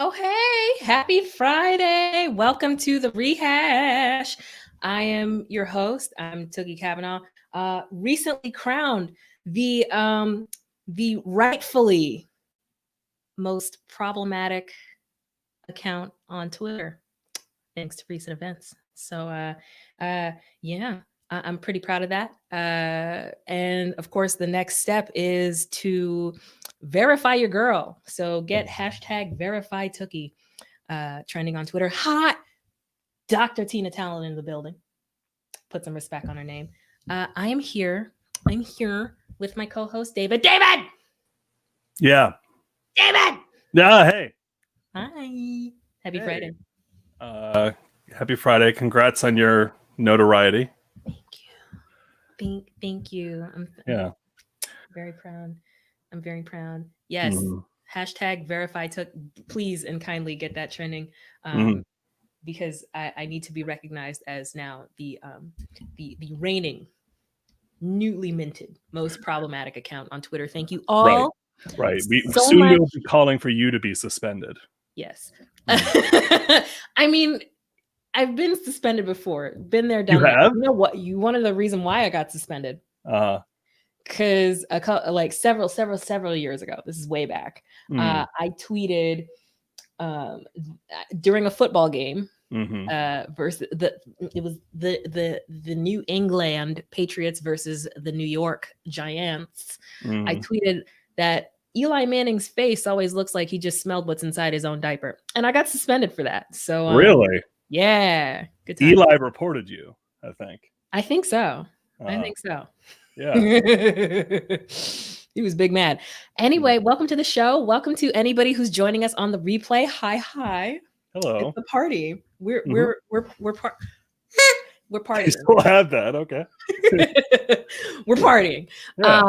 Oh, hey, happy Friday. Welcome to the Rehash. I am your host. I'm Tookie Kavanaugh, recently crowned the rightfully most problematic account on Twitter, thanks to recent events. So, yeah, I'm pretty proud of that. And of course, the next step is to verify your girl. So get hashtag verify Tookie trending on Twitter. Hot Dr. Tina Talent in the building. Put some respect on her name. I am here. I'm here with my co-host, David. David! Yeah. David! Yeah, hey. Hi. Happy Friday. Happy Friday. Congrats on your notoriety. Thank you. I'm very proud. I'm very proud. Yes. Hashtag verify took. Please and kindly get that trending, because I need to be recognized as now the reigning, newly minted, most problematic account on Twitter. Thank you all. Right. We so soon much. will be calling for you to be suspended. Yes. I mean, I've been suspended before. Been there, done that. You know what? You one of the reason why I got suspended. Because several years ago, this is way back. I tweeted during a football game versus the New England Patriots versus the New York Giants. I tweeted that Eli Manning's face always looks like he just smelled what's inside his own diaper, and I got suspended for that. So really, yeah, good time. Eli reported you. I think so. I think so. Yeah. He was big mad. Anyway, welcome to the show. Welcome to anybody who's joining us on the replay. Hi. It's Hello. a party. We're Mhm. we're we're we're par- we're You partying. still have that. Okay. We're partying. Yeah.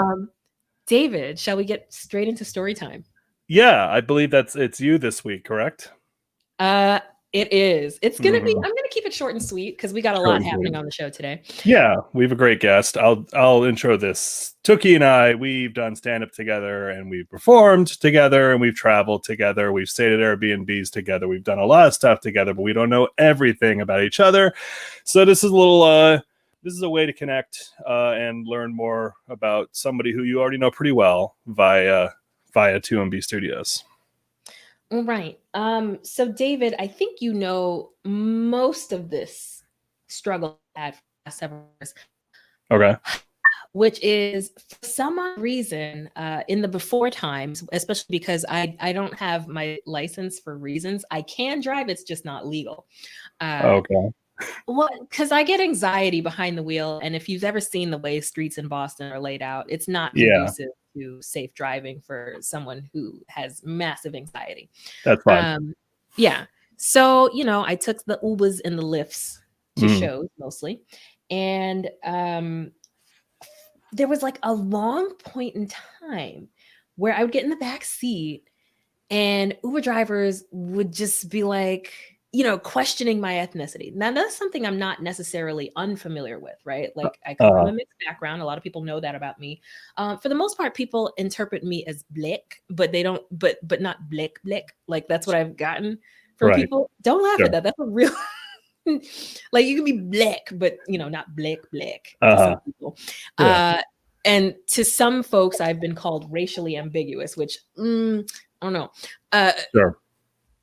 David, shall we get straight into story time? Yeah. I believe it's you this week, correct? Uh, it is. It's gonna be. Mhm. I'm gonna keep it short and sweet because we got a Short lot and sweet. happening on the show today. Yeah, we have a great guest. I'll intro this. Tookie and I, we've done stand up together, and we've performed together, and we've traveled together. We've stayed at Airbnbs together. We've done a lot of stuff together, but we don't know everything about each other. So this is a little. This is a way to connect and learn more about somebody who you already know pretty well via 2MB Studios. Right. So David, I think you know most of this struggle I had for the last several years, Okay. which is for some reason in the before times, especially because I don't have my license for reasons. I can drive, it's just not legal. Okay. Well, because I get anxiety behind the wheel, and if you've ever seen the way streets in Boston are laid out, it's not Yeah, conducive to safe driving for someone who has massive anxiety. that's fine. Yeah. So, I took the Ubers and the Lyfts to Mm. shows mostly. And there was like a long point in time where I would get in the back seat and Uber drivers would just be like, questioning my ethnicity. Now, that's something I'm not necessarily unfamiliar with, right? Like, I come from Uh, a mixed background. A lot of people know that about me. For the most part, people interpret me as black, but they don't, but not black. Like, that's what I've gotten from right. people. Don't laugh Sure. at that. That's a real, like, you can be black, but, not black to Uh-huh. some people. Yeah. And to some folks, I've been called racially ambiguous, which I don't know. Sure.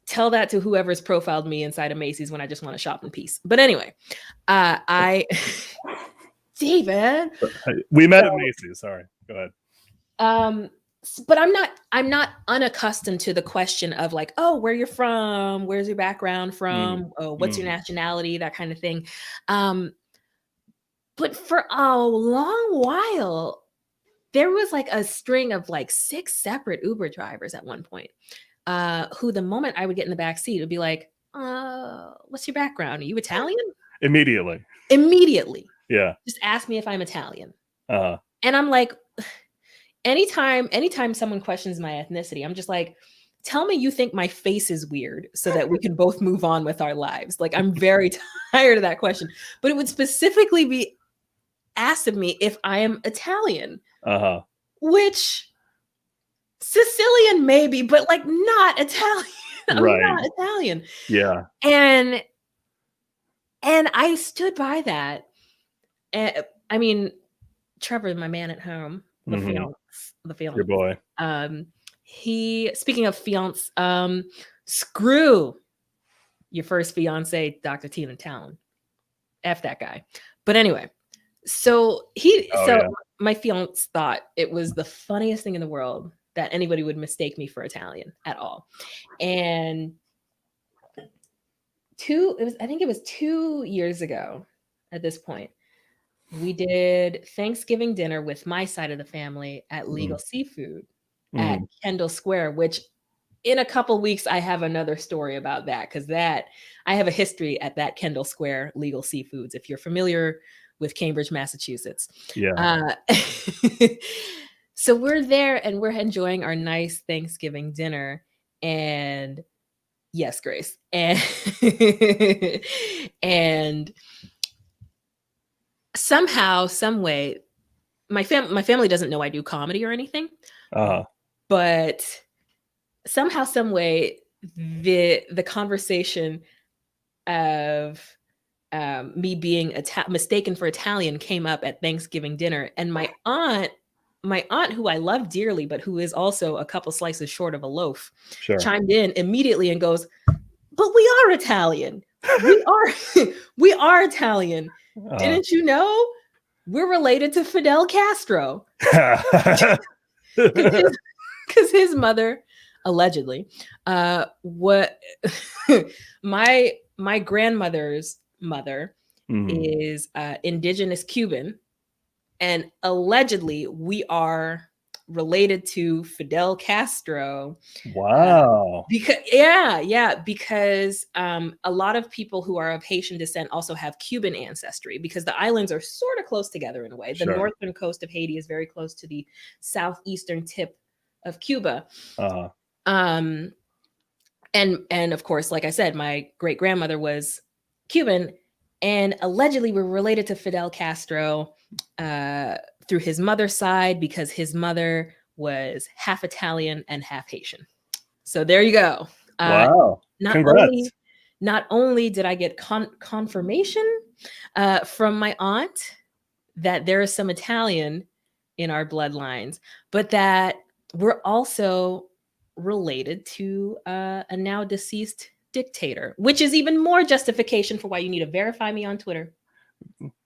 Tell that to whoever's profiled me inside of Macy's when I just want to shop in peace. But anyway, I David. We met at Macy's. Sorry. Go ahead. But I'm not unaccustomed to the question of like, oh, where you're from, where's your background Mm. from, oh, what's your Mm. nationality, that kind of thing. But for a long while, there was like a string of like 6 separate Uber drivers at one point. Who the moment I would get in the back seat would be like, what's your background? Are you Italian? Immediately. Immediately. Yeah. Just ask me if I'm Italian. Uh-huh. And I'm like, anytime someone questions my ethnicity, I'm just like, tell me you think my face is weird so that we can both move on with our lives. Like, I'm very tired of that question. But it would specifically be asked of me if I am Italian, Uh-huh. which Sicilian maybe, but like not Italian. I'm Right. not Italian. Yeah. And I stood by that. I mean, Trevor, my man at home, the Mhm. fiance, Your boy. he, speaking of fiance, screw your first fiance, Dr. Tina Talon. F that guy. But anyway, so Yeah. my fiance thought it was the funniest thing in the world that anybody would mistake me for Italian at all. And I think it was 2 years ago at this point, we did Thanksgiving dinner with my side of the family at Legal Mhm. Seafood at Mhm. Kendall Square, which in a couple weeks I have another story about that, because that I have a history at that Kendall Square Legal Seafoods, if you're familiar with Cambridge, Massachusetts. Yeah. So we're there and we're enjoying our nice Thanksgiving dinner. And yes, Grace. And somehow, some way, my family doesn't know I do comedy or anything, Uh-huh. but somehow, some way, the conversation of me being mistaken for Italian came up at Thanksgiving dinner, and my aunt, who I love dearly, but who is also a couple slices short of a loaf, Sure. chimed in immediately and goes, "But we are Italian. We are we are Italian. Didn't you know we're related to Fidel Castro?" Because his mother allegedly, what my grandmother's mother Mhm. is indigenous Cuban, and allegedly we are related to Fidel Castro. Wow. Because a lot of people who are of Haitian descent also have Cuban ancestry, because the islands are sort of close together in a way. The Sure. northern coast of Haiti is very close to the southeastern tip of Cuba. Um, and of course, like I said, my great grandmother was Cuban, and allegedly we're related to Fidel Castro through his mother's side, because his mother was half Italian and half Haitian. So there you go. Wow. Not Congrats. only did I get confirmation from my aunt that there is some Italian in our bloodlines, but that we're also related to a now deceased dictator, which is even more justification for why you need to verify me on Twitter.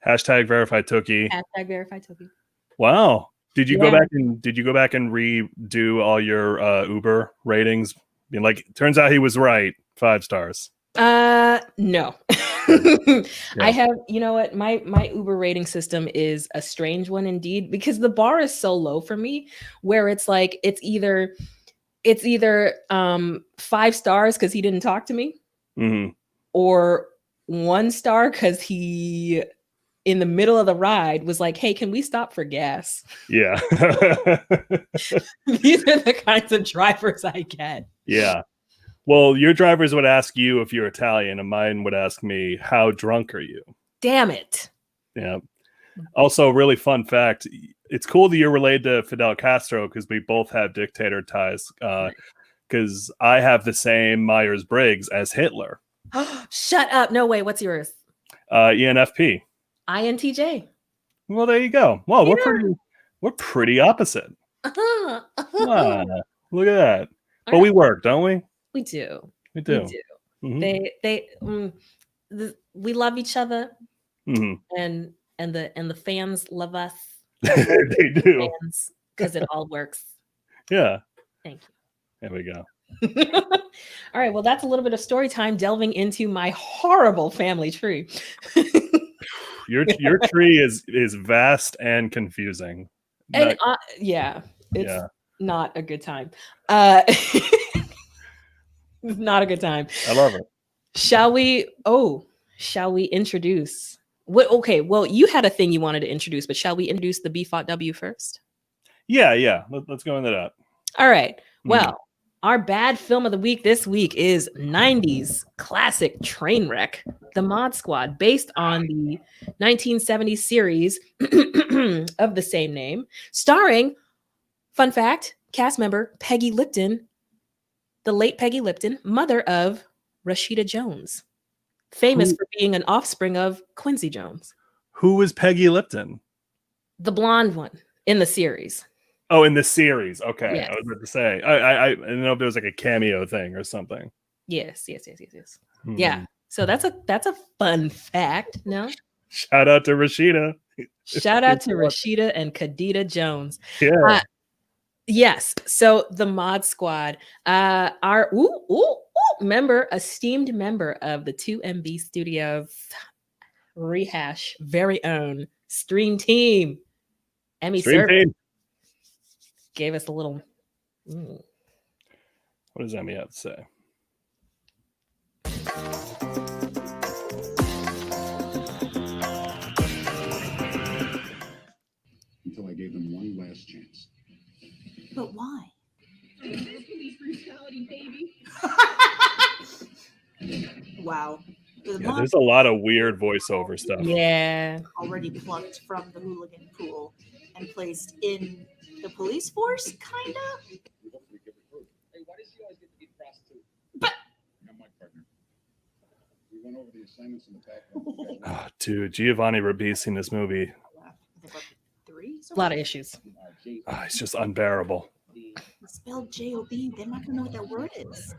Hashtag verify Tookie. Hashtag verify Tookie. Wow. Did you go back and redo all your Uber ratings? I mean, like, turns out he was right. 5 stars. No. Yeah. I have, you know what, my Uber rating system is a strange one indeed, because the bar is so low for me, where it's like it's either 5 stars because he didn't talk to me, or 1 star because he in the middle of the ride was like, hey, can we stop for gas? Yeah. These are the kinds of drivers I get. Yeah. Well, your drivers would ask you if you're Italian, and mine would ask me, how drunk are you? Damn it. Yeah. Also, really fun fact, it's cool that you're related to Fidel Castro, because we both have dictator ties, because I have the same Myers-Briggs as Hitler. Shut up. No way. What's yours? ENFP. INTJ. Well, there you go. Well, we're pretty opposite. Wow. Look at that. But we work, don't we? We do. We do. Mm-hmm. We love each other, mm-hmm. and the fans love us. They do, because it all works. Yeah. Thank you. There we go. All right. Well, that's a little bit of story time delving into my horrible family tree. Your tree is vast and confusing. And it's not a good time. Not a good time. I love it. Shall we introduce? Okay, well, you had a thing you wanted to introduce, but shall we introduce the B.W first? Yeah. Let's go into that. All right. Well, our bad film of the week this week is 90s classic train wreck, The Mod Squad, based on the 1970s series of the same name, starring, fun fact, cast member Peggy Lipton, the late Peggy Lipton, mother of Rashida Jones, famous for being an offspring of Quincy Jones. Who was Peggy Lipton? The blonde one in the series. Oh, in the series. Okay. Yes. I was about to say. I didn't know if there was like a cameo thing or something. Yes. Yeah. So that's a fun fact. No? Shout out to Rashida. Shout out to Rashida and Kadita Jones. Yeah. Yes. So the Mod Squad, our esteemed member of the 2MB Studios Rehash very own Stream Team, Emmy Servant, gave us a little. What does Emmy have to say? Until I gave them one last chance. But why? Police brutality, baby. Wow. There's a lot of weird voiceover stuff. Yeah. Already plucked from the hooligan pool and placed in the police force, kinda. Hey, why does she always get to be the prostitute? But I'm my partner. We went over the assignments in the back. Oh, dude, Giovanni Ribisi in this movie. A lot of issues. It's just unbearable. It's spelled J-O-B. They're not gonna know what that word is.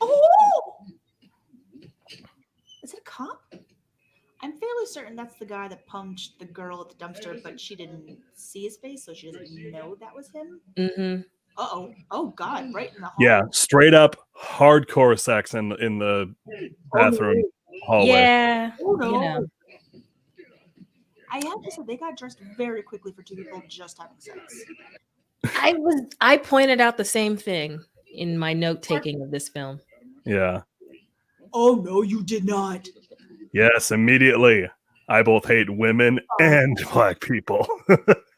Oh! Is it a cop? I'm fairly certain that's the guy that punched the girl at the dumpster, but she didn't see his face, so she doesn't know that was him. Mm-hmm. Uh-oh. Oh, God. Right in the hall. Yeah, straight up hardcore sex in the bathroom hallway. Yeah. Oh, no. You know. I have to say, they got dressed very quickly for two people just having sex. I pointed out the same thing in my note taking of this film. Yeah. Oh no, you did not. Yes, immediately. I both hate women and black people.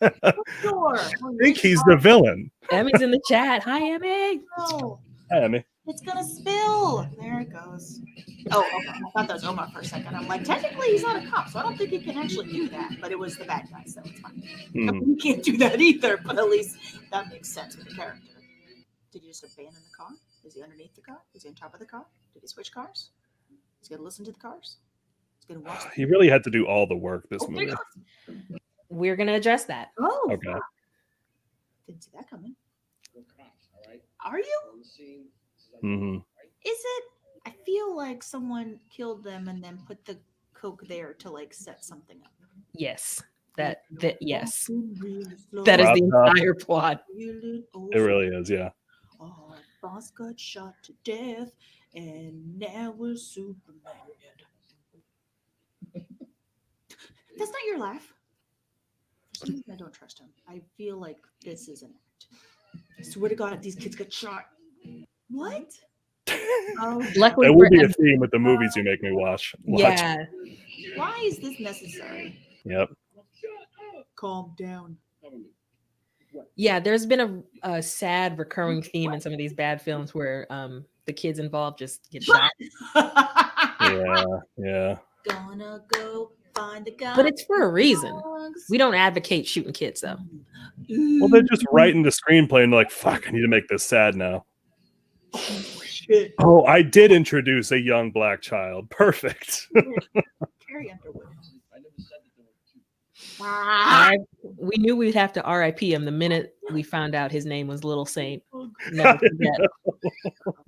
I Sure. think he's the villain. Emmy's in the chat. Hi, Emmy. No, Hi, Emmy. it's gonna spill. There it goes. Oh, okay. I thought that was Omar for a second. I'm like, technically he's not a cop, so I don't think he can actually do that. But it was the bad guy, so it's fine. Hmm. You can't do that either, but at least that makes sense with the character. Did he just abandon the car? Is he underneath the car? Is he on top of the car? Did he switch cars? He's gonna listen to the cars. He's gonna watch. He really had to do all the work this Oh, there movie. he goes. We're gonna address that. Oh, Okay. fuck. Didn't see that coming. Are you? Hmm. Is it? I feel like someone killed them and then put the coke there to like set something up. Yes. That yes. Really slow. That is the Wrapped up. entire plot. Really It really is, yeah. Oh, boss got shot to death, and now we're Superman. That's not your laugh. For some reason, I don't trust him. I feel like this is an act. I swear to God, these kids got shot. What? Oh, Luckily That for would be a Em- theme with the movies you make me watch. yeah. why is this necessary? Yep. Calm down. Yeah, there's been a sad recurring theme in some of these bad films where the kids involved just get shot. Yeah. Yeah. Gonna go find the guy. But it's for a reason. We don't advocate shooting kids though. Well, they're just writing the screenplay and they're like, fuck, I need to make this sad now. Oh, shit. Oh, I did introduce a young black child. Perfect. Carrie Underwood. We knew we'd have to RIP him the minute we found out his name was Little Saint. Never forget.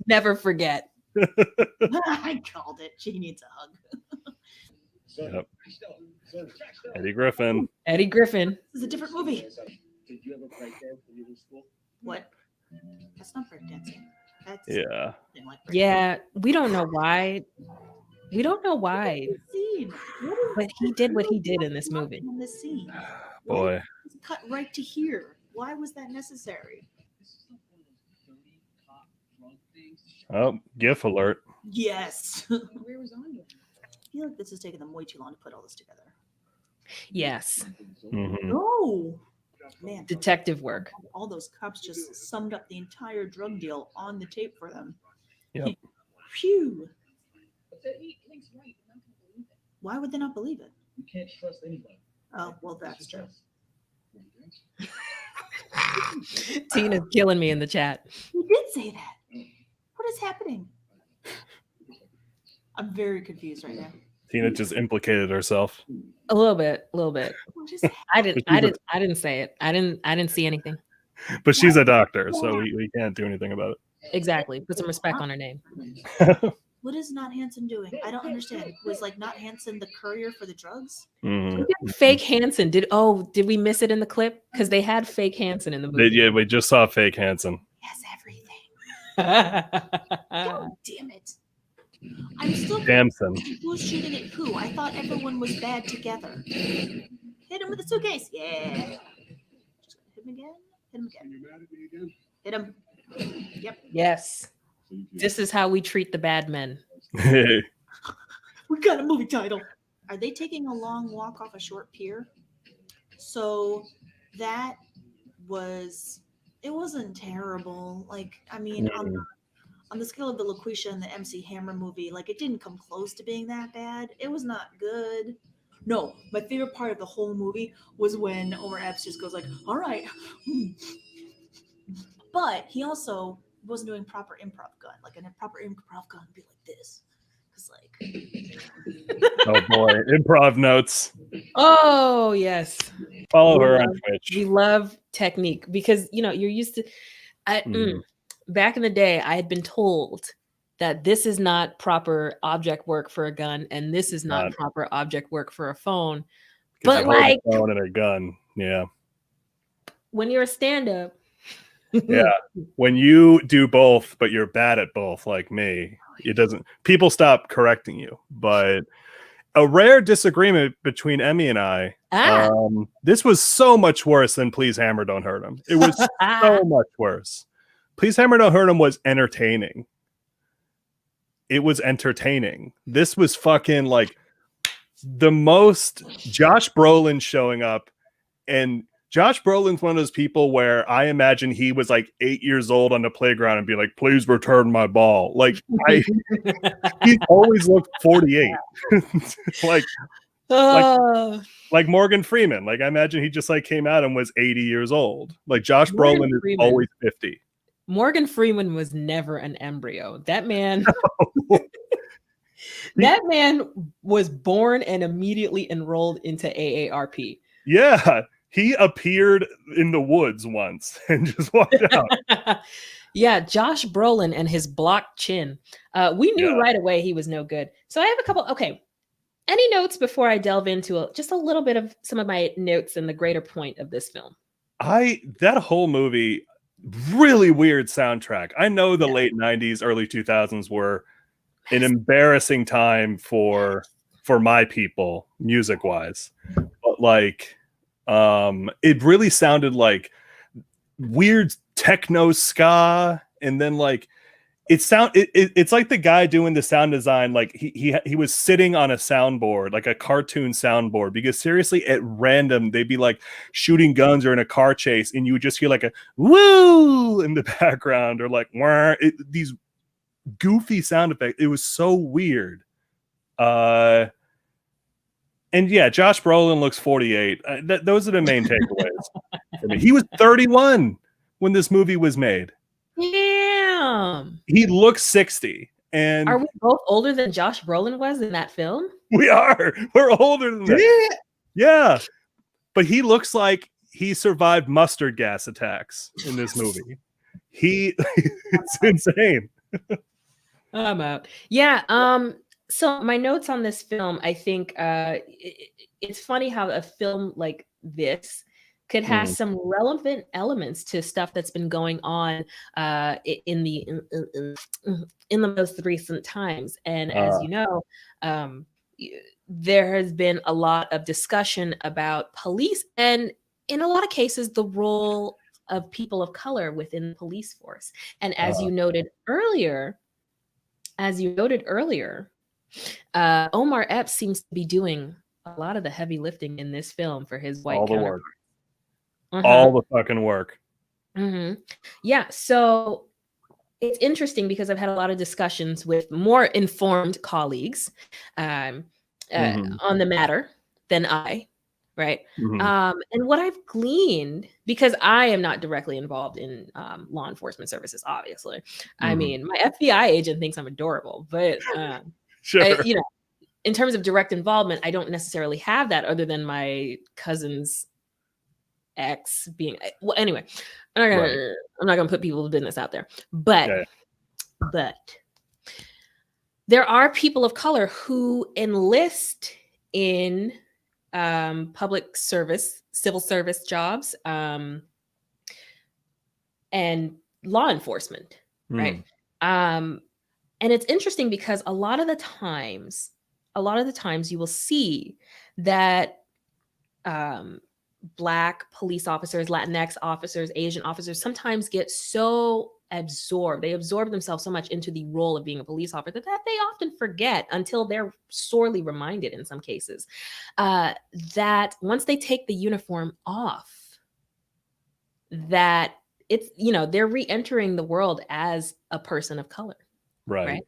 Never forget. I called it. She needs a hug. Yep. Eddie Griffin. Eddie Griffin. This is a different movie. What? That's not breakdancing. That's Yeah. something like Yeah, we don't know why. We don't know why, scene. but he did what he did in this movie. In this scene. Boy. It's cut right to here. Why was that necessary? Oh, GIF alert. Yes. I feel like this is taking them way too long to put all this together. Yes, Mhm. No. Man, detective work. all those cops just summed up the entire drug deal on the tape for them. Yep. Phew. Why would they not believe it? You can't trust anybody. Oh, well, that's true. Tina's killing me in the chat. He did say that. What is happening? I'm very confused right now. Tina just implicated herself. A little bit, a little bit. What is happening? I didn't say it. I didn't see anything. But she's a doctor, so we can't do anything about Exactly. Put some respect on her name. it. What is Not Hansen doing? I don't understand. Was like Not Hansen the courier for the drugs? Mhm. Fake Hansen. Did we miss it in the clip? Because they had fake Hansen in the movie. Yeah, we just saw fake Hansen. Yes, everything. God damn it. I'm still Damson. who's shooting at who? I thought everyone was bad together. Hit him with a suitcase. Yeah. Just hit him again. Hit him again. You mad at me again? Hit him. Yep. Yes. So you This is how we treat the bad men. Hey. We got a movie title. Are they taking a long walk off a short pier? So that was, it wasn't terrible. Like, I mean, on the scale of the LaQuisha and the MC Hammer movie, like it didn't come close to being that bad. It was not good. No, my favorite part of the whole movie was when Omar Epps just goes like, all right. But he also wasn't doing proper improv gun. Like a proper improv gun would be like this. Because like Oh boy, improv notes. Oh yes. Follow We her on love- Twitch. We love technique because you're used to back in the day, I had been told that this is not proper object work for a gun and this is not proper object work for a phone. 'Cause But you hold a like phone and a gun. Yeah. when you're a stand-up, Yeah. When you do both, but you're bad at both, like me, it doesn't. People stop correcting you. But a rare disagreement between Emmy and I Ah. This was so much worse than Please Hammer Don't Hurt Him. It was so much worse. Please Hammer Don't Hurt Him was entertaining. It was entertaining. This was fucking like the most Josh Brolin showing up, and Josh Brolin's one of those people where I imagine he was like 8 years old on the playground and be like, "Please return my ball." Like he always looked 48. like Oh, like Morgan Freeman. Like I imagine he just like came out and was 80 years old. Like Josh Morgan Brolin is Freeman. always 50. Morgan Freeman was never an embryo. That man that man was born and immediately enrolled into AARP. Yeah, he appeared in the woods once and just walked out. Yeah, Josh Brolin and his blocked chin. We knew Yeah. right away he was no good. So I have a couple. Okay, any notes before I delve into just a little bit of some of my notes and the greater point of this film? That whole movie, really weird soundtrack. I know the Yeah. late 90s, early 2000s were an embarrassing time for my people, music wise. But like it really sounded like weird techno ska, and then like it's like the guy doing the sound design, like he was sitting on a soundboard, like a cartoon soundboard, because seriously at random they'd be like shooting guns or in a car chase and you would just hear like a woo in the background, or like these goofy sound effects. It was so weird. And yeah, Josh Brolin looks 48. Those are the main takeaways. I mean, he was 31 when this movie was made. Damn. He looks 60. And Are we both older than Josh Brolin was in that film? we are. We're older than that. Yeah. But he looks like he survived mustard gas attacks in this movie. It's insane. I'm out. Yeah. So my notes on this film, I think it's funny how a film like this could have some relevant elements to stuff that's been going on in the most recent times. And as you know, there has been a lot of discussion about police, and in a lot of cases, the role of people of color within the police force. And as you noted earlier, Omar Epps seems to be doing a lot of the heavy lifting in this film for his white counterpart. All the fucking work. Yeah, so it's interesting because I've had a lot of discussions with more informed colleagues on the matter than I, right? And what I've gleaned, because I am not directly involved in law enforcement services, obviously. I mean, my FBI agent thinks I'm adorable, but sure. In terms of direct involvement, I don't necessarily have that, other than my cousin's ex being. Well, anyway, I'm not gonna put people's business out there, but there are people of color who enlist in public service, civil service jobs, and law enforcement, right? And it's interesting because a lot of the times you will see that Black police officers, Latinx officers, Asian officers sometimes get so absorbed. They absorb themselves so much into the role of being a police officer that they often forget, until they're sorely reminded in some cases, that once they take the uniform off, that it's, they're re-entering the world as a person of color. Right.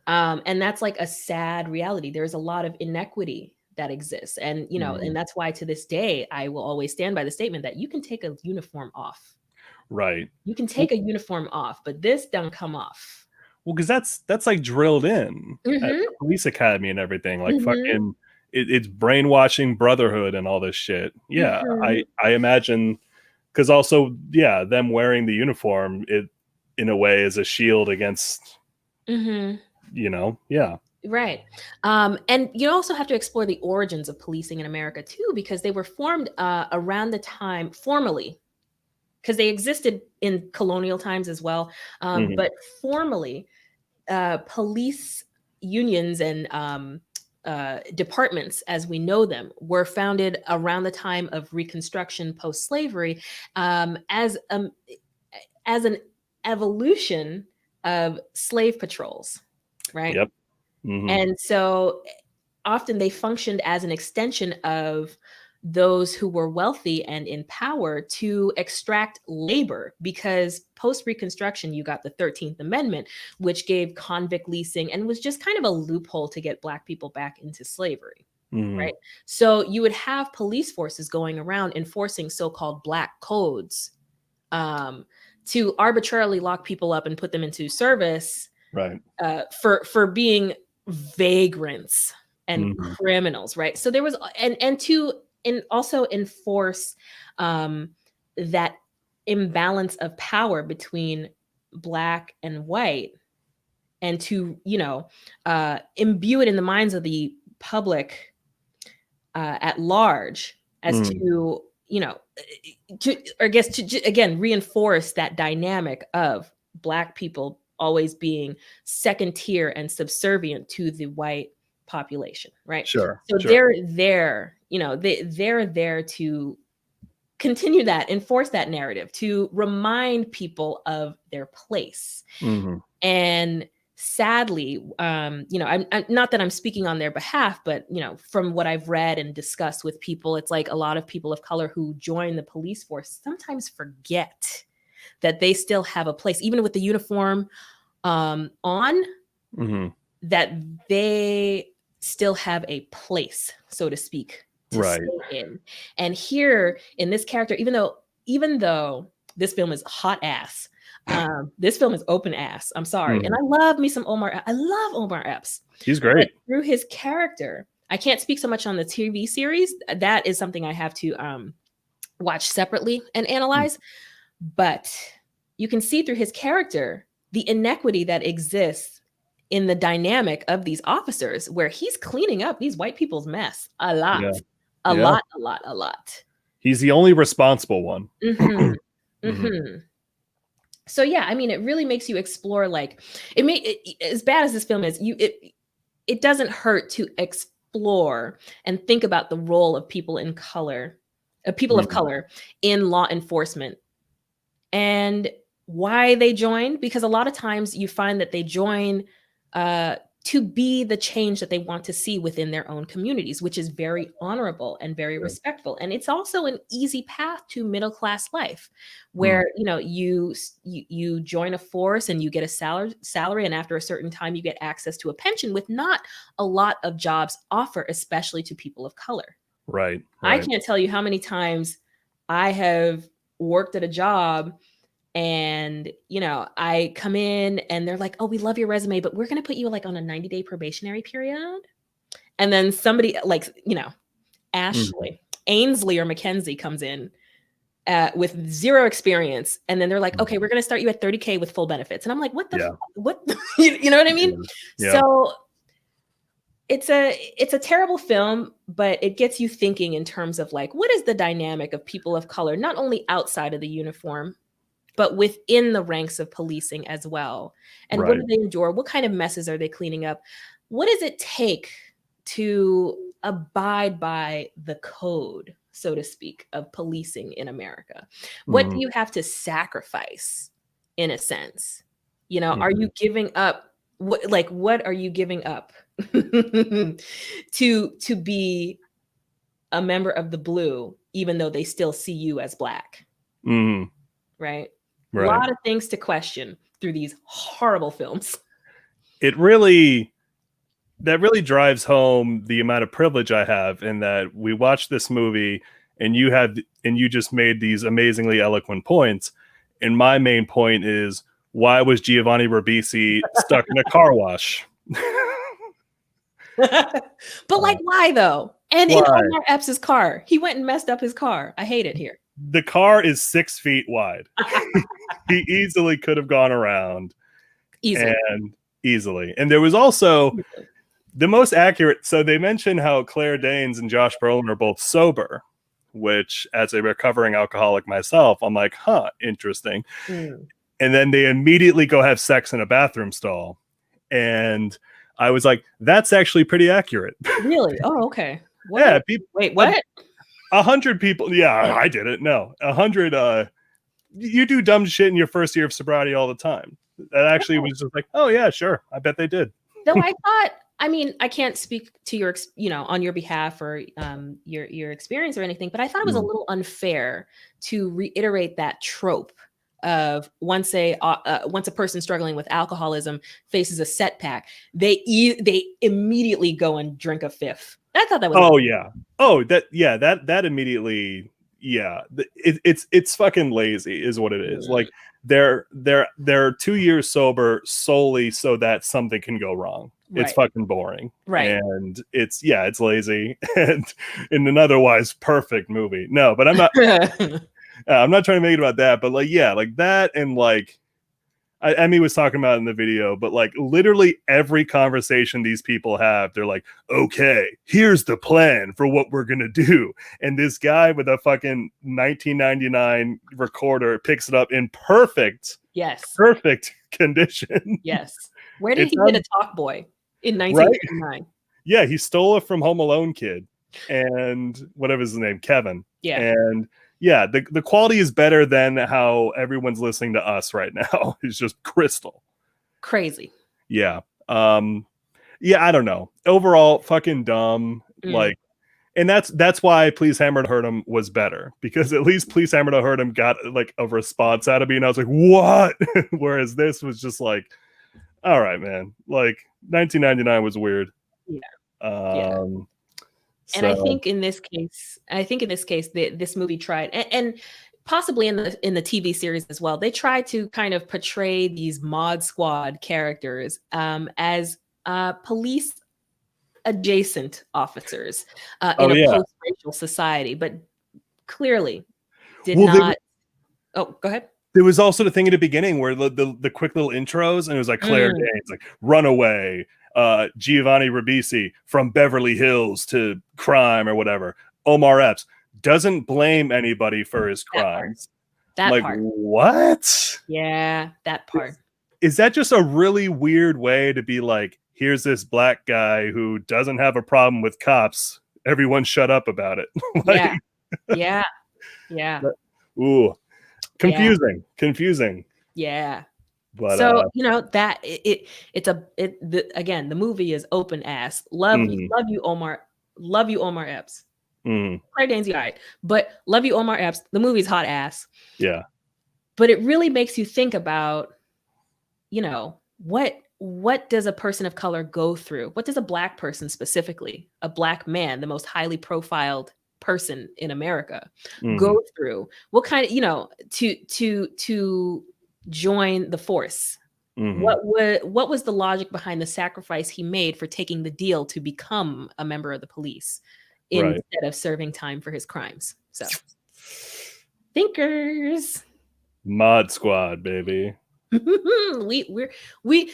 And that's like a sad reality. There's a lot of inequity that exists. And, and that's why to this day, I will always stand by the statement that you can take a uniform off. Right. You can take a uniform off, but this don't come off. Well, because that's like drilled in at the police academy and everything. Like fucking, it's brainwashing brotherhood and all this shit. Yeah, I imagine, because also, yeah, them wearing the uniform, it in a way is a shield against, yeah. Right. And you also have to explore the origins of policing in America too, because they were formed around the time formally, because they existed in colonial times as well. But formally, police unions and departments as we know them were founded around the time of Reconstruction, post-slavery, as an evolution of slave patrols, right? Yep. Mhm. And so often they functioned as an extension of those who were wealthy and in power to extract labor, because post Reconstruction, you got the 13th Amendment, which gave convict leasing and was just kind of a loophole to get Black people back into slavery. Mhm. Right. So you would have police forces going around enforcing so-called Black codes, to arbitrarily lock people up and put them into service, Right. for being vagrants and Mhm. criminals, right? So there was, and also enforce that imbalance of power between Black and white, and to imbue it in the minds of the public at large, as Mm. to I guess again reinforce that dynamic of Black people always being second tier and subservient to the white population, right? Sure. So Sure. they're there, they're there to continue that, enforce that narrative, to remind people of their place. Mhm. And sadly, I'm not that I'm speaking on their behalf, but from what I've read and discussed with people, it's like a lot of people of color who join the police force sometimes forget that they still have a place, even with the uniform on, Mhm. that they still have a place, so to speak, to Right. stay in. And here in this character, even though this film is hot ass, this film is open ass. I'm sorry. And I love me some Omar. I love Omar Epps. He's But great. through his character, I can't speak so much on the TV series. That is something I have to watch separately and analyze. But you can see through his character the inequity that exists in the dynamic of these officers, where he's cleaning up these white people's mess a lot, Yeah. a Yeah. lot, a lot, a lot. He's the only responsible one. Mhm. Mhm. Mhm. So yeah, I mean, it really makes you explore. Like, as bad as this film is, it doesn't hurt to explore and think about the role of people of Mhm. color in law enforcement, and why they join. Because a lot of times you find that they join to be the change that they want to see within their own communities, which is very honorable and very Yeah. respectful. And it's also an easy path to middle class life, Mm. where you join a force and you get a salary, and after a certain time you get access to a pension, with not a lot of jobs offer, especially to people of color. Right. I Right. can't tell you how many times I have worked at a job, and I come in and they're like, "Oh, we love your resume, but we're going to put you like on a 90-day probationary period." And then somebody like, Mhm. Ashley, Ainsley or Mackenzie comes in with zero experience, and then they're like, Mhm. "Okay, we're going to start you at 30K with full benefits." And I'm like, "What the Yeah. what?" You know what I mean? Yeah. So it's a terrible film, but it gets you thinking in terms of like, what is the dynamic of people of color, not only outside of the uniform, but within the ranks of policing as well. And what Right. do they endure? What kind of messes are they cleaning up? What does it take to abide by the code, so to speak, of policing in America? What do Mhm. you have to sacrifice, in a sense? Are Mhm. you giving up? What are you giving up to be a member of the blue, even though they still see you as Black? Mhm. Right? A Right. lot of things to question through these horrible films. That really drives home the amount of privilege I have, in that we watched this movie and you just made these amazingly eloquent points. And my main point is, why was Giovanni Ribisi stuck in a car wash? But like, why though? And in Why? Omar Epps' car, he went and messed up his car. I hate it here. The car is 6 feet wide. He easily could have gone around, Easily. and easily. And there was also the most accurate. So they mentioned how Claire Danes and Josh Brolin are both sober, which, as a recovering alcoholic myself, I'm like, huh, interesting. Mm. And then they immediately go have sex in a bathroom stall. And I was like, that's actually pretty accurate. Really? Oh, okay. What? Yeah, Wait, what? 100 people. Yeah, I did it. No, 100. You do dumb shit in your first year of sobriety all the time. That actually was just like, oh yeah, sure. I bet they did. Though I thought, I mean, I can't speak to your, on your behalf or your experience or anything, but I thought it was a little unfair to reiterate that trope of once a person struggling with alcoholism faces a setback, they immediately go and drink a fifth. I thought that was. Oh yeah. Oh that immediately. Yeah, it's fucking lazy, is what it is. Like they're 2 years sober solely so that something can go wrong. Right. It's fucking boring, right? And it's lazy and in an otherwise perfect movie. No, but I'm not. I'm not trying to make it about that, but like that, and like Emmy was talking about in the video, but like literally every conversation these people have, they're like, okay, here's the plan for what we're gonna do. And this guy with a fucking 1999 recorder picks it up in perfect condition. Yes. Where did he get a talk boy in 1999? Right? Yeah, he stole it from Home Alone kid and whatever his name, Kevin. Yeah. And yeah, the quality is better than how everyone's listening to us right now. It's just crystal crazy. Yeah. Yeah, I don't know. Overall, fucking dumb. Like, and that's why Please Hammer to Hurt Him was better, because at least Please Hammer to Hurt Him got like a response out of me, and I was like, what? Whereas this was just like, all right, man. Like 1999 was weird. Yeah. And I think in this case, this movie tried, and possibly in the TV series as well, they tried to kind of portray these Mod Squad characters as police adjacent officers in a post-racial society, but clearly did not. Oh, go ahead. There was also the thing at the beginning where the quick little intros, and it was like Claire Danes, like Runaway, Giovanni Ribisi, From Beverly Hills to Crime or whatever. Omar Epps doesn't blame anybody for his crimes. That part. What? Yeah, that part. Is that just a really weird way to be like, here's this black guy who doesn't have a problem with cops. Everyone shut up about it. Like, yeah. Ooh. Confusing. Yeah. But, so that again, the movie is open ass. Love you, Omar Epps. Claire Danes, you all right, but love you, Omar Epps. The movie's hot ass. Yeah. But it really makes you think about, what does a person of color go through? What does a black person, specifically a black man, the most highly profiled person in America, go through? What kind of, to join the force? What was the logic behind the sacrifice he made for taking the deal to become a member of the police instead of serving time for his crimes? So, thinkers. Mod Squad, baby. we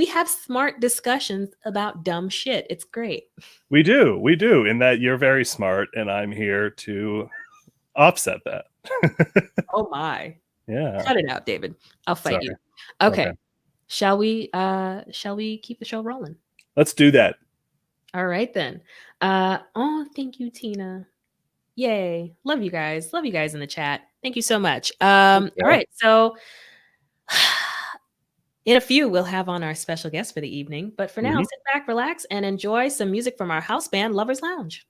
have smart discussions about dumb shit. It's great. We do. In that you're very smart, and I'm here to offset that. Oh my. Yeah. Cut it out, David. I'll fight you. Okay. Shall we keep the show rolling? Let's do that. All right then. Thank you, Tina. Yay. Love you guys in the chat. Thank you so much. All right. So in a few, we'll have on our special guest for the evening. But for now, sit back, relax, and enjoy some music from our house band, Lovers Lounge.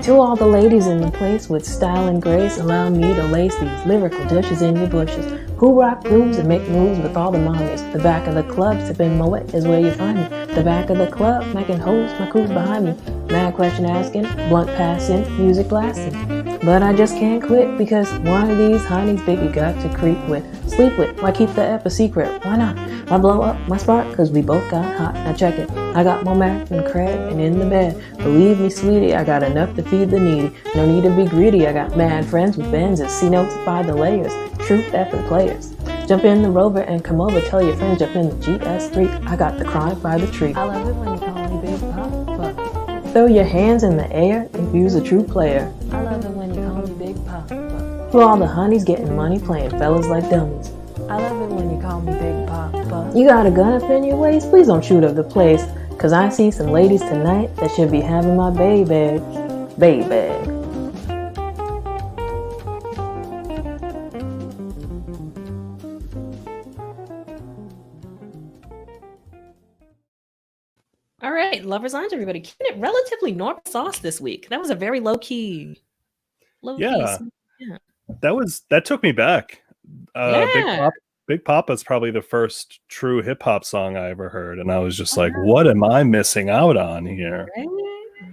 To all the ladies in the place with style and grace, allow me to lace these lyrical dishes in your bushes. Who rock grooves and make moves with all the mommies. The back of the club, sipping Moet is where you find me. The back of the club, making hoes, my crew's behind me. Mad question asking, blunt passing, music blasting. But I just can't quit because one of these honeys, baby, got to creep with. Sleep with, why keep the ep a secret? Why not? Why blow up my spark? Cause we both got hot. Now check it. I got more Mac than Craig and in the bed. Believe me, sweetie, I got enough to feed the needy. No need to be greedy. I got mad friends with Benzes. C notes by the layers. Truth effing players. Jump in the Rover and come over. Tell your friends jump in the GS3. I got the crime by the tree. I love it when you call me Big Papa. Throw your hands in the air if you's a true player. I love For all the honeys getting money, playing fellas like dummies. I love it when you call me Big Papa. You got a gun up in your waist? Please don't shoot up the place. Cause I see some ladies tonight that should be having my baby. Baby. All right, Lovers Lounge, everybody. Keeping it relatively normal sauce this week. That was a very low key. Yeah. Yeah. That took me back. Yeah. Big Papa's probably the first true hip hop song I ever heard, and I was just like, "What am I missing out on here?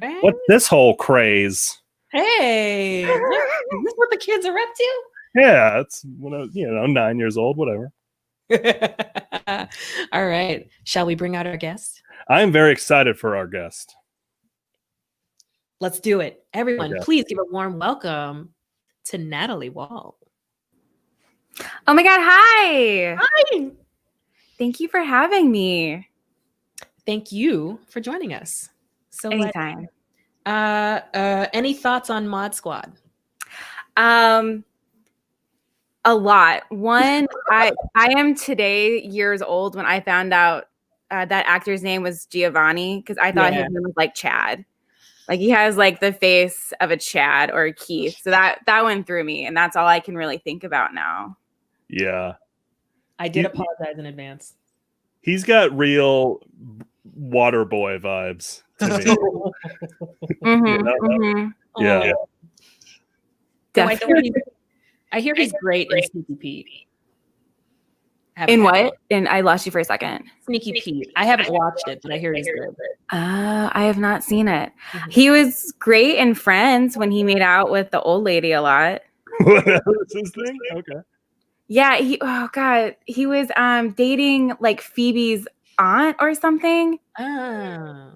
Right. What's this whole craze?" Hey, is this what the kids are up to? Yeah, it's when I was 9 years old, whatever. All right, shall we bring out our guest? I am very excited for our guest. Let's do it, everyone. Okay. Please give a warm welcome to Natalie Wall. Oh my God, hi. Hi. Thank you for having me. Thank you for joining us. So Anytime. Any thoughts on Mod Squad? A lot. One, I am today years old when I found out that actor's name was Giovanni, because I thought his name was like Chad. Like he has like the face of a Chad or a Keith. So that went through me, and that's all I can really think about now. Yeah. I did apologize in advance. He's got real water boy vibes to me. Yeah. Definitely. I hear he's great in Sneaky Pete. In what? And I lost you for a second. Sneaky Pete. I haven't watched it, but I hear he's good. I have not seen it. He was great in Friends when he made out with the old lady a lot. What was his thing? Okay. Yeah, he was dating like Phoebe's aunt or something. Oh.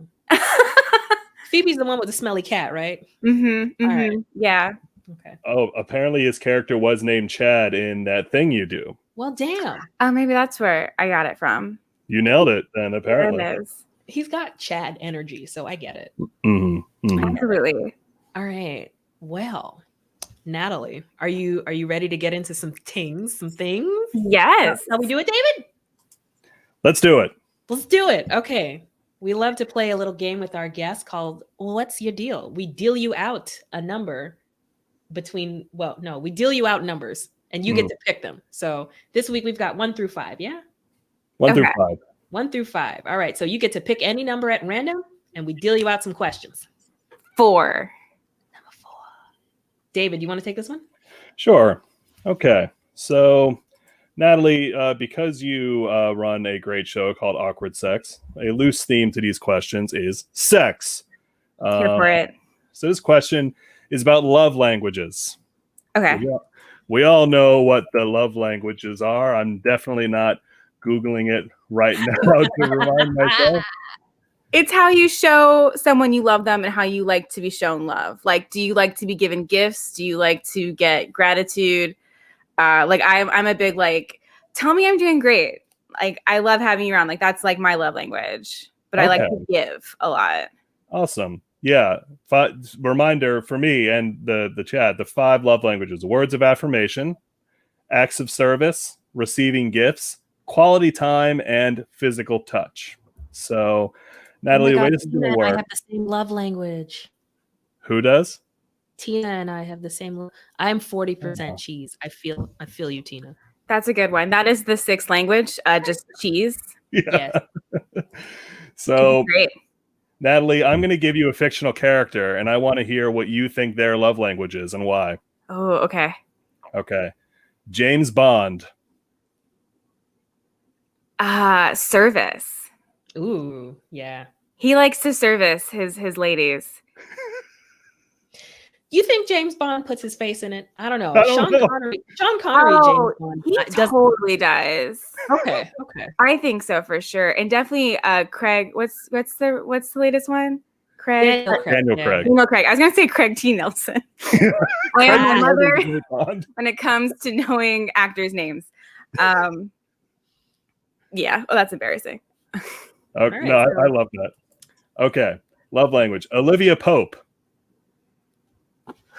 Phoebe's the one with the smelly cat, right? Mm-hmm. All right. Yeah. Okay. Oh, apparently his character was named Chad in That Thing You Do. Well, damn. Oh, maybe that's where I got it from. You nailed it then, apparently. There it is. He's got Chad energy, so I get it. Absolutely. All right. Well, Natalie, are you ready to get into some things? Yes. Shall we do it, David? Let's do it. Let's do it. Okay. We love to play a little game with our guests called What's Your Deal? We deal you out a number we deal you out numbers and you get to pick them. So this week we've got 1 through 5, yeah? 1 through 5. 1 through 5. All right. So you get to pick any number at random and we deal you out some questions. 4. Number 4. David, you want to take this one? Sure. Okay. So, Natalie, because you run a great show called Awkward Sex, a loose theme to these questions is sex. Here for it. So this question is about love languages. Okay. We all know what the love languages are. I'm definitely not Googling it right now to remind myself. It's how you show someone you love them and how you like to be shown love. Like, do you like to be given gifts? Do you like to get gratitude? Like I'm a big like, tell me I'm doing great. Like I love having you around. Like that's like my love language. But I like to give a lot. Awesome. Yeah. Reminder for me and the chat, the 5 love languages: words of affirmation, acts of service, receiving gifts, quality time, and physical touch. So, Natalie, the way this is going to work. I have the same love language. Who does? Tina and I have the same. I'm 40% cheese. I feel you, Tina. That's a good one. That is the 6th language, just cheese. Yeah. Yes. So, great. Natalie, I'm going to give you a fictional character, and I want to hear what you think their love language is and why. Oh, okay. Okay. James Bond. Service. Ooh, yeah. He likes to service his ladies. You think James Bond puts his face in it? I don't know. I don't know. Sean Connery, James Bond. He totally does. Okay. I think so for sure, and definitely Craig. What's the latest one? Craig. Daniel Craig. No, Craig. I was gonna say Craig T. Nelson. I am a mother when it comes to knowing actors' names. Yeah. Oh, that's embarrassing. Okay. Right, I love that. Okay. Love language. Olivia Pope.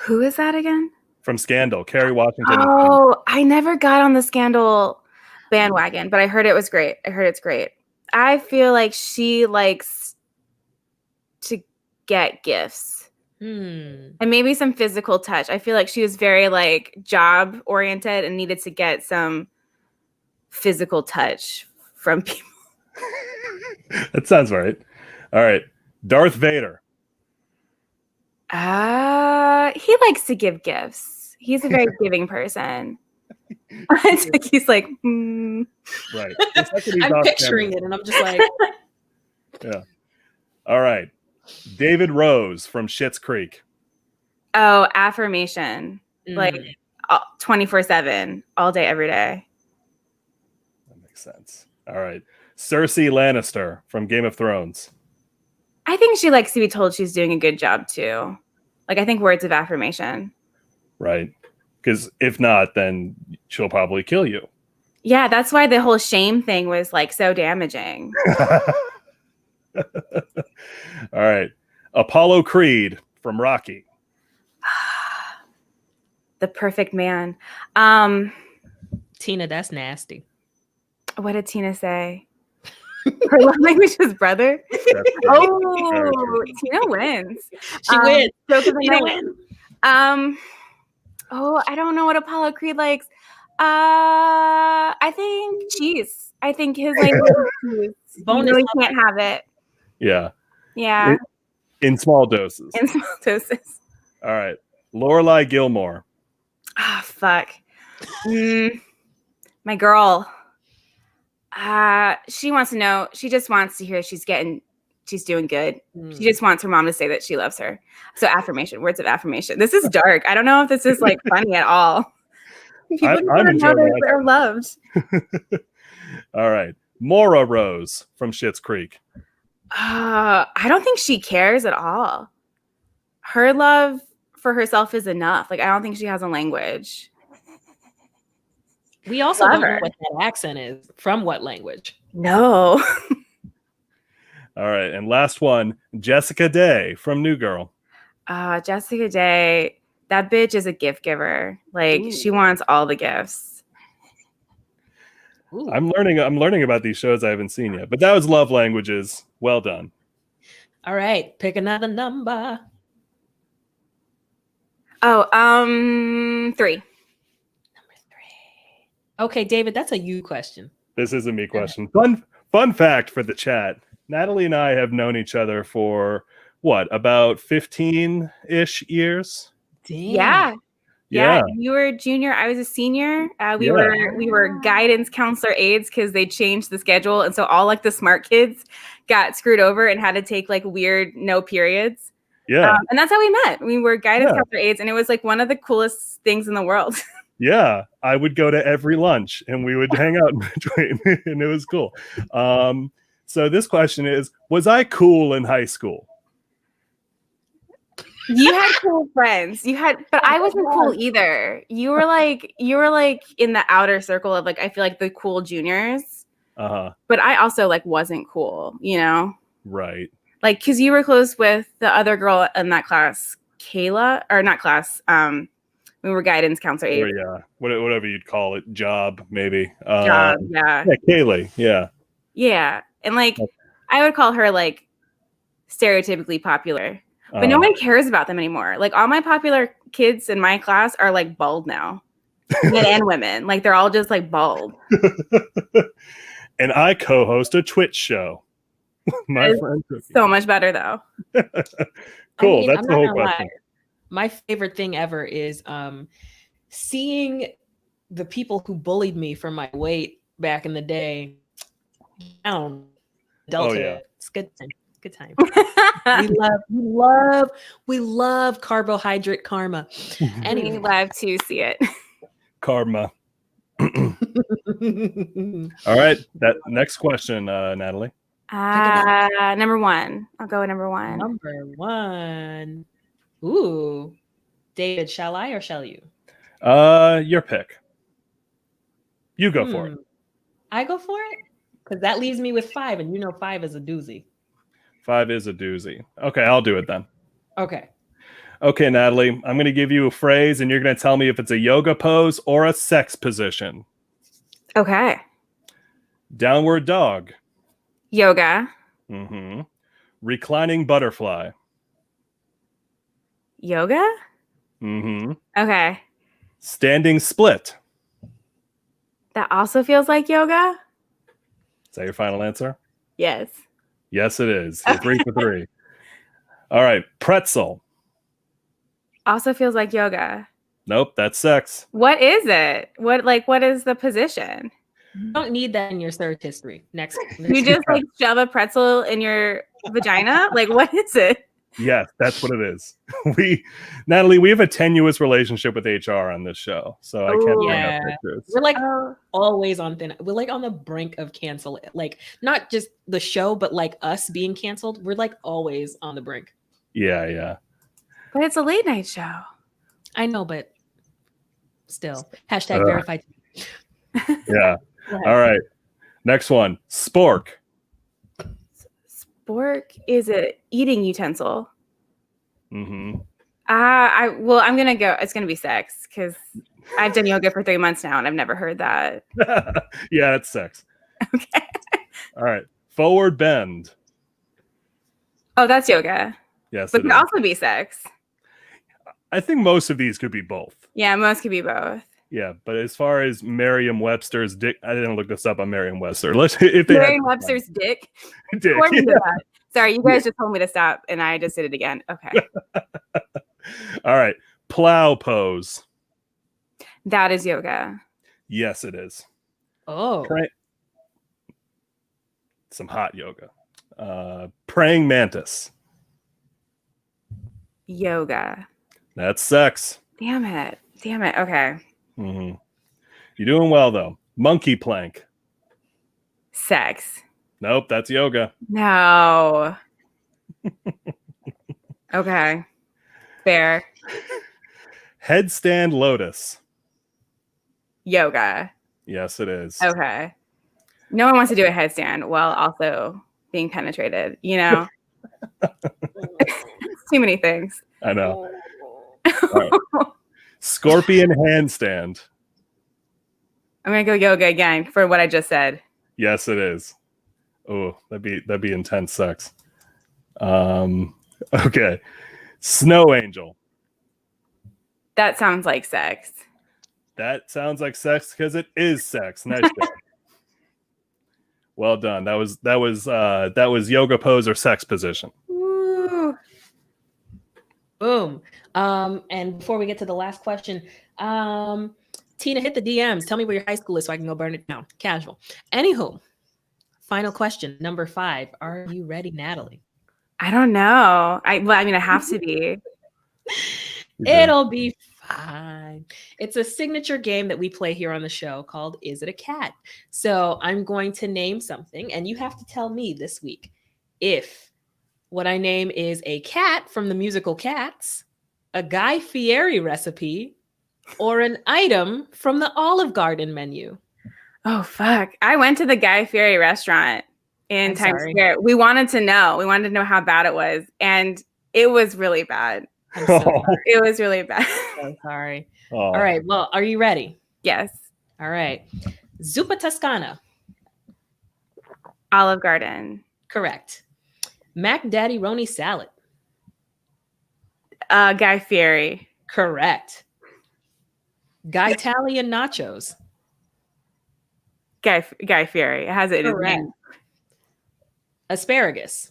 Who is that again? from Scandal. Kerry Washington. Oh, I never got on the Scandal bandwagon, but I heard it was great. I heard it's great. I feel like she likes to get gifts and maybe some physical touch. I feel like she was very like job oriented and needed to get some physical touch from people. That sounds right. All right. Darth Vader. He likes to give gifts. He's a very giving person. It's like he's like, Right. The second he's I'm off picturing camera. it, and I'm just like, Yeah. All right. David Rose from Schitt's Creek. Oh, affirmation. Like 24/7, all day, every day. That makes sense. All right. Cersei Lannister from Game of Thrones. I think she likes to be told she's doing a good job too. Like I think words of affirmation. Right. Because if not, then she'll probably kill you. Yeah, that's why the whole shame thing was like so damaging. All right. Apollo Creed from Rocky. The perfect man. Tina, that's nasty. What did Tina say? Her love language was brother. Oh, Tina wins. She wins. Joke of the Tina night. wins. Oh, I don't know what Apollo Creed likes. I think cheese. I think his language is cheese. Bonus You really level. can't have it. Yeah. Yeah. In small doses. In small doses. All right. Lorelai Gilmore. Ah, fuck. My girl. She wants to know. She just wants to hear she's doing good. She just wants her mom to say that she loves her. So affirmation, words of affirmation. This is dark. I don't know if this is like funny at all. People I'm want to know enjoying they're loved. All right. Maura Rose from Schitt's Creek. I don't think she cares at all. Her love for herself is enough. Like I don't think she has a language. We also Love don't know her. what that accent is. From what language? No. All right. And last one, Jessica Day from New Girl. Jessica Day, that bitch is a gift giver. Like she wants all the gifts. Ooh. I'm learning about these shows I haven't seen yet. But that was Love Languages. Well done. All right, pick another number. Oh, 3. Number 3. Okay, David, that's a you question. This is a me question. Fun fact for the chat. Natalie and I have known each other for what, about 15-ish years? Damn. Yeah. You were a junior. I was a senior. We were guidance counselor aides because they changed the schedule, and so all like the smart kids got screwed over and had to take like weird no periods. Yeah. And that's how we met. We were guidance counselor aides, and it was like one of the coolest things in the world. Yeah. I would go to every lunch and we would hang out in between, and it was cool. So this question is, was I cool in high school? You had cool friends. But I wasn't cool either. You were like in the outer circle of like I feel like the cool juniors. But I also like wasn't cool, you know? Right. Like because you were close with the other girl in that class, Kayla, or not class. We were guidance counselor aides. Or yeah, whatever you'd call it, job maybe. Yeah. Yeah, Kaylee. Yeah. Yeah, and like I would call her like stereotypically popular. But no one cares about them anymore. Like all my popular kids in my class are like bald now. Men and women. Like they're all just like bald. And I co-host a Twitch show. My friend Cookie. So much better though. Cool. I mean, That's I'm the not whole gonna lie. question. My favorite thing ever is seeing the people who bullied me for my weight back in the day down adulthood. yeah. It's good time. Good time. we love carbohydrate karma. We Anyway. love to see it. Karma. All right. That next question, Natalie. Number 1. I'll go with number 1. Number 1. Ooh. David, shall I or shall you? Your pick. You go for it. I go for it? Because that leaves me with 5, and you know 5 is a doozy. 5 is a doozy. Okay, I'll do it then. Okay. Okay, Natalie, I'm going to give you a phrase and you're going to tell me if it's a yoga pose or a sex position. Okay. Downward dog. Yoga. Mm-hmm. Reclining butterfly. Yoga? Mm-hmm. Okay. Standing split. That also feels like yoga? Is that your final answer? Yes. Yes, it is. You're 3 for 3. All right. Pretzel. Also feels like yoga. Nope, that's sex. What is it? What is the position? You don't need that in your search history. Next. You just like shove a pretzel in your vagina? Like, what is it? Yes, that's what it is. Natalie, we have a tenuous relationship with HR on this show, so I can't bring Yeah. up pictures. We're like Oh. always on thin. We're like on the brink of cancel. Like not just the show, but like us being canceled. We're like always on the brink. Yeah. But it's a late night show. I know, but still. Hashtag Ugh. verified. Yeah. Go ahead. All right. Next one. Spork. Spork is an eating utensil. Mm-hmm. I'm gonna go. It's gonna be sex because I've done yoga for 3 months now and I've never heard that. Yeah, it's sex. Okay. All right. Forward bend. Oh, that's yoga. Yes, But it could is. also be sex. I think most of these could be both. Yeah, most could be both. Yeah, but as far as Merriam-Webster's dick, I didn't look this up on Merriam-Webster. Let's if they Merriam-Webster's dick. dick. According to that. Sorry, you guys just told me to stop and I just did it again. Okay. All right. Plow pose. That is yoga. Yes, it is. Oh. Some hot yoga. Praying mantis. Yoga. That's sex. Damn it. Okay. Mm-hmm. You're doing well, though. Monkey plank. Sex. Nope, that's yoga. No. Okay. Fair. Headstand lotus. Yoga. Yes, it is. Okay. No one wants to do a headstand while also being penetrated, you know? Too many things. I know. Right. Scorpion handstand. I'm gonna go yoga again for what I just said. Yes, it is. Oh, that'd be intense sex. Okay. Snow angel. That sounds like sex. That sounds like sex because it is sex. Nice job. Well done. That was yoga pose or sex position. Woo. Boom. And before we get to the last question, Tina, hit the DMs. Tell me where your high school is so I can go burn it down. Casual. Anywho, final question, number 5. Are you ready, Natalie? I don't know. I have to be. It'll be fine. It's a signature game that we play here on the show called Is It a Cat? So I'm going to name something, and you have to tell me this week if what I name is a cat from the musical Cats, a Guy Fieri recipe, or an item from the Olive Garden menu. Oh fuck. I went to the Guy Fieri restaurant in I'm Times sorry. Square. We wanted to know how bad it was. And it was really bad. I'm so sorry. It was really bad. So sorry. Oh. All right. Well, are you ready? Yes. All right. Zuppa Toscana. Olive Garden. Correct. Mac Daddy Roni salad. Guy Fieri. Correct. Guy Italian nachos. Guy Fieri. It has it in his Correct. name. Asparagus.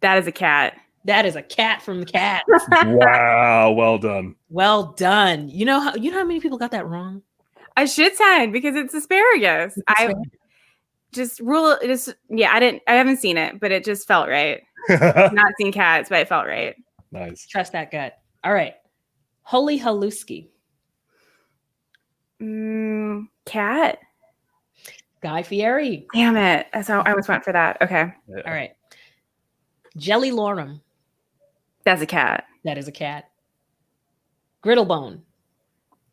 That is a cat. That is a cat from the Cats. Wow, well done. Well done. You know how many people got that wrong? A shit ton because it's asparagus. I haven't seen it, but it just felt right. Not seen Cats, but it felt right. Nice. Trust that gut. All right. Holy Haluski. Cat. Guy Fieri. Damn it. That's how I almost went for that. Okay. Yeah. All right. Jelly Lorem. That's a cat. That is a cat. Griddlebone.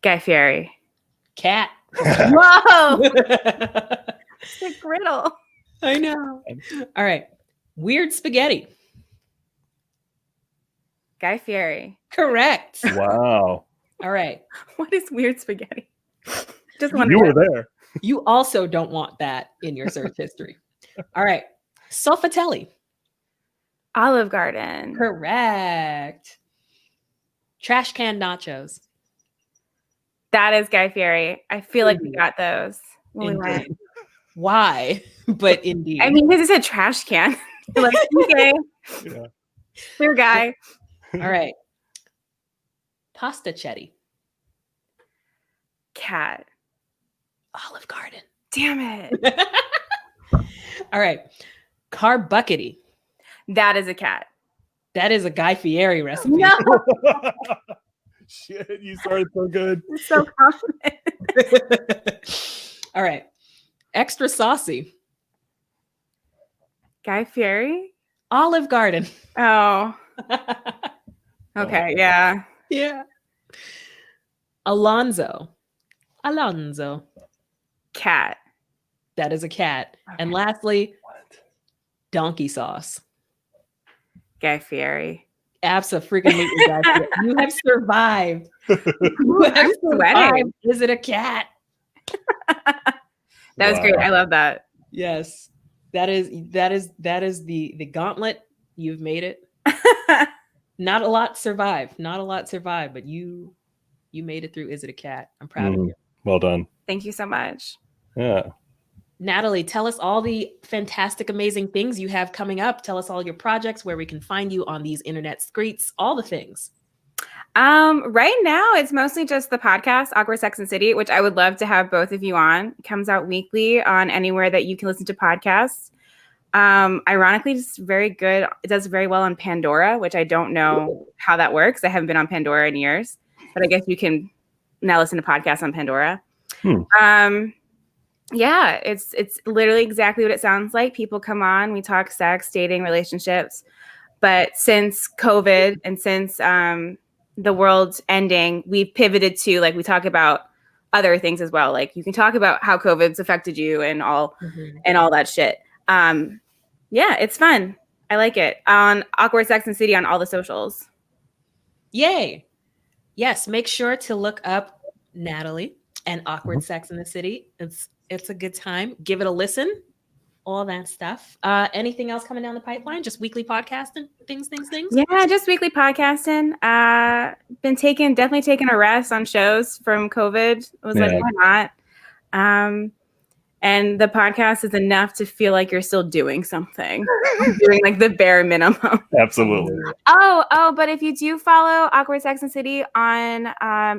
Guy Fieri. Cat. Whoa. It's a griddle. I know. All right. Weird Spaghetti. Guy Fieri. Correct. Wow. All right. What is weird spaghetti? Just You wondering. were there. You also don't want that in your search history. All right. Soffitelli. Olive Garden. Correct. Trash can nachos. That is Guy Fieri. I feel like we Indeed. got those when we went. Indeed. Why? But indeed. I mean, this is a trash can. You're like, okay, Yeah. clear guy. All right. Pasta Chetty. Cat. Olive Garden. Damn it. All right. Carb Buckety. That is a cat. That is a Guy Fieri recipe. No, Shit, you started so good. I'm so confident. All right. Extra saucy. Guy Fieri? Olive Garden. Oh, okay. Yeah. Yeah. Alonzo. Alonzo. Cat. That is a cat. And Okay. lastly, What? donkey sauce. Guy Fieri. Abso-freaking-lutely, guys. You have survived. You have I'm survived. sweating. Is it a cat? That was great. I love that. Yes. That is the gauntlet. You've made it. Not a lot survived. Not a lot survived, but you made it through Is It a Cat? I'm proud of you. Well done. Thank you so much. Yeah. Natalie, tell us all the fantastic, amazing things you have coming up. Tell us all your projects, where we can find you on these internet streets, all the things. Right now it's mostly just the podcast, Awkward Sex and City, which I would love to have both of you on. It comes out weekly on anywhere that you can listen to podcasts. Ironically, it's very good. It does very well on Pandora, which I don't know how that works. I haven't been on Pandora in years, but I guess you can now listen to podcasts on Pandora. Yeah, it's literally exactly what it sounds like. People come on, we talk sex, dating, relationships. But since COVID and since the world's ending, we've pivoted to, like, we talk about other things as well. Like, you can talk about how COVID's affected you and all that shit. Yeah, it's fun. I like it. On Awkward Sex and City on all the socials. Yay. Yes, make sure to look up Natalie and Awkward Sex in the City. It's a good time. Give it a listen. All that stuff. Anything else coming down the pipeline? Just weekly podcasting? Things? Yeah, just weekly podcasting. Definitely taking a rest on shows from COVID. I was like, why not? And the podcast is enough to feel like you're still doing something. Doing like the bare minimum. Absolutely. Oh, but if you do follow Awkward Sex and City on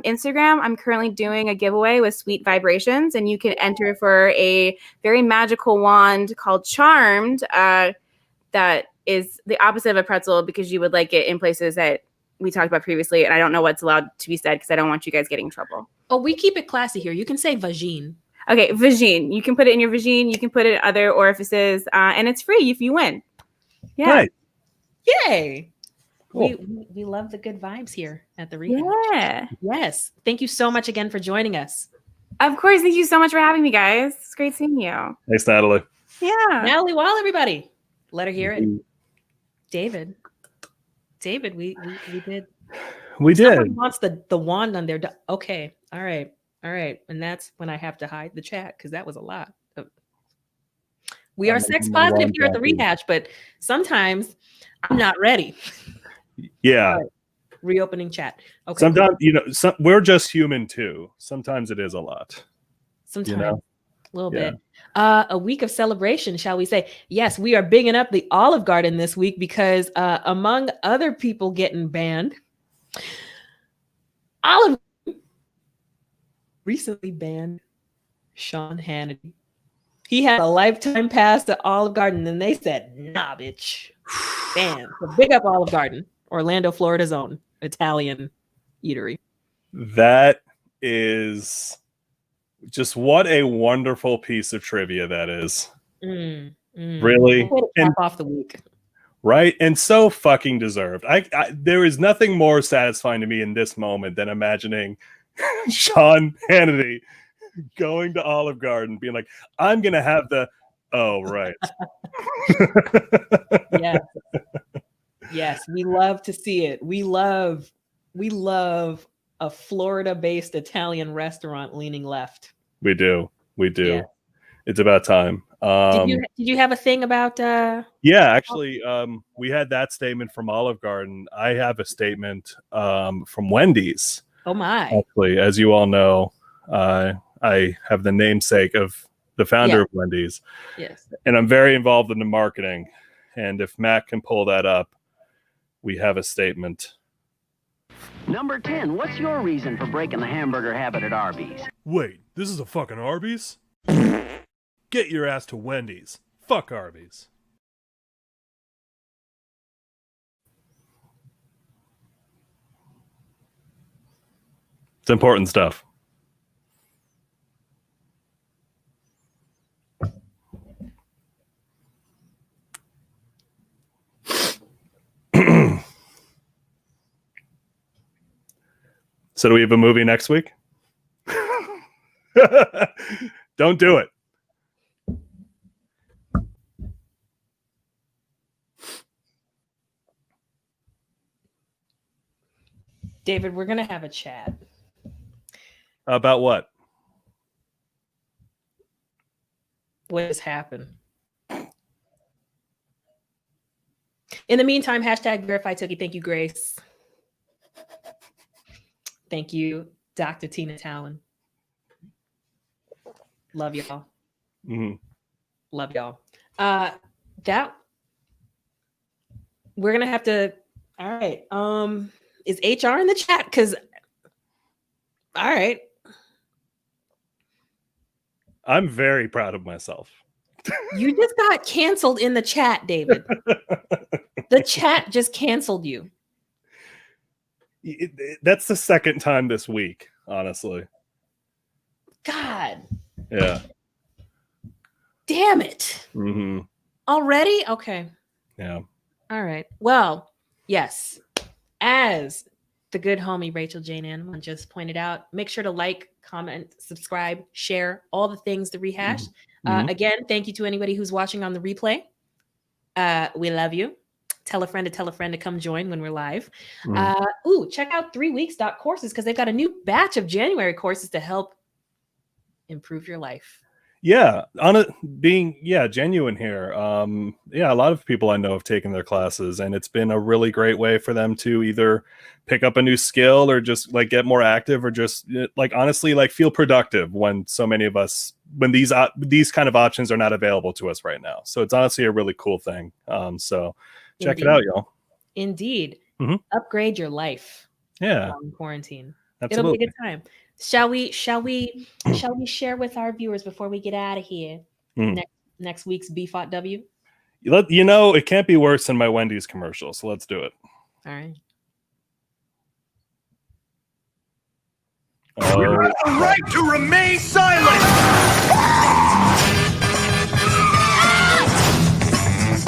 Instagram, I'm currently doing a giveaway with Sweet Vibrations, and you can enter for a very magical wand called Charmed that is the opposite of a pretzel, because you would like it in places that we talked about previously, and I don't know what's allowed to be said because I don't want you guys getting in trouble. Oh, we keep it classy here. You can say vagine. Okay, vagine. You can put it in your vagine. You can put it in other orifices, and it's free if you win. Yeah. Right. Yay. Cool. We love the good vibes here at the Rehash. Yeah. Yes. Thank you so much again for joining us. Of course. Thank you so much for having me, guys. It's great seeing you. Thanks, Natalie. Yeah. Natalie Wall, everybody. Let her hear it. David, we did. We Someone did. wants the wand on their. Okay. All right. And that's when I have to hide the chat, because that was a lot. We are sex positive here at the Rehash, but sometimes I'm not ready. Yeah. Right. Reopening chat. Okay. Sometimes, we're just human too. Sometimes it is a lot. Sometimes. A little bit. A week of celebration, shall we say? Yes, we are bigging up the Olive Garden this week because among other people getting banned, Olive recently banned Sean Hannity. He had a lifetime pass to Olive Garden, and they said, nah, bitch. Bam. So big up Olive Garden, Orlando, Florida's own Italian eatery. That is just what a wonderful piece of trivia that is. Really? And off the week. Right? And so fucking deserved. There is nothing more satisfying to me in this moment than imagining Sean Hannity going to Olive Garden being like, I'm going to have the, oh, right. Yeah. Yes, we love to see it. We love a Florida-based Italian restaurant leaning left. We do. Yeah. It's about time. Did you have a thing about Yeah, actually, we had that statement from Olive Garden. I have a statement from Wendy's. Oh my. Actually, as you all know, I have the namesake of the founder of Wendy's. Yes. And I'm very involved in the marketing. And if Matt can pull that up, we have a statement. Number 10, what's your reason for breaking the hamburger habit at Arby's? Wait, this is a fucking Arby's? Get your ass to Wendy's. Fuck Arby's. It's important stuff. So do we have a movie next week? Don't do it. David, we're gonna have a chat. About what? What has happened? In the meantime, hashtag verify Tookie. Thank you, Grace. Thank you, Dr. Tina Talon. Love y'all. Mm-hmm. Love y'all. That we're gonna have to. All right. Is HR in the chat? Because all right. I'm very proud of myself. You just got canceled in the chat, David. The chat just canceled you. That's the second time this week, honestly. God. Yeah. Damn it. Mm-hmm. Already? Okay. Yeah. All right. Well, yes. As the good homie Rachel Jane Anneman just pointed out, make sure to like, comment, subscribe, share, all the things to Rehash. Mm-hmm. Again, thank you to anybody who's watching on the replay. We love you. Tell a friend to come join when we're live. Check out 3weeks.courses because they've got a new batch of January courses to help improve your life. Yeah, genuine here. A lot of people I know have taken their classes, and it's been a really great way for them to either pick up a new skill or just like get more active or just like honestly like feel productive when so many of us when these kind of options are not available to us right now. So it's honestly a really cool thing. So check it out, y'all. Indeed. Mm-hmm. Upgrade your life. Yeah. In quarantine. Absolutely. It'll be a good time. Shall we share with our viewers before we get out of here next week's BFOTW? It can't be worse than my Wendy's commercial, so let's do it. All right. You have the right to remain silent!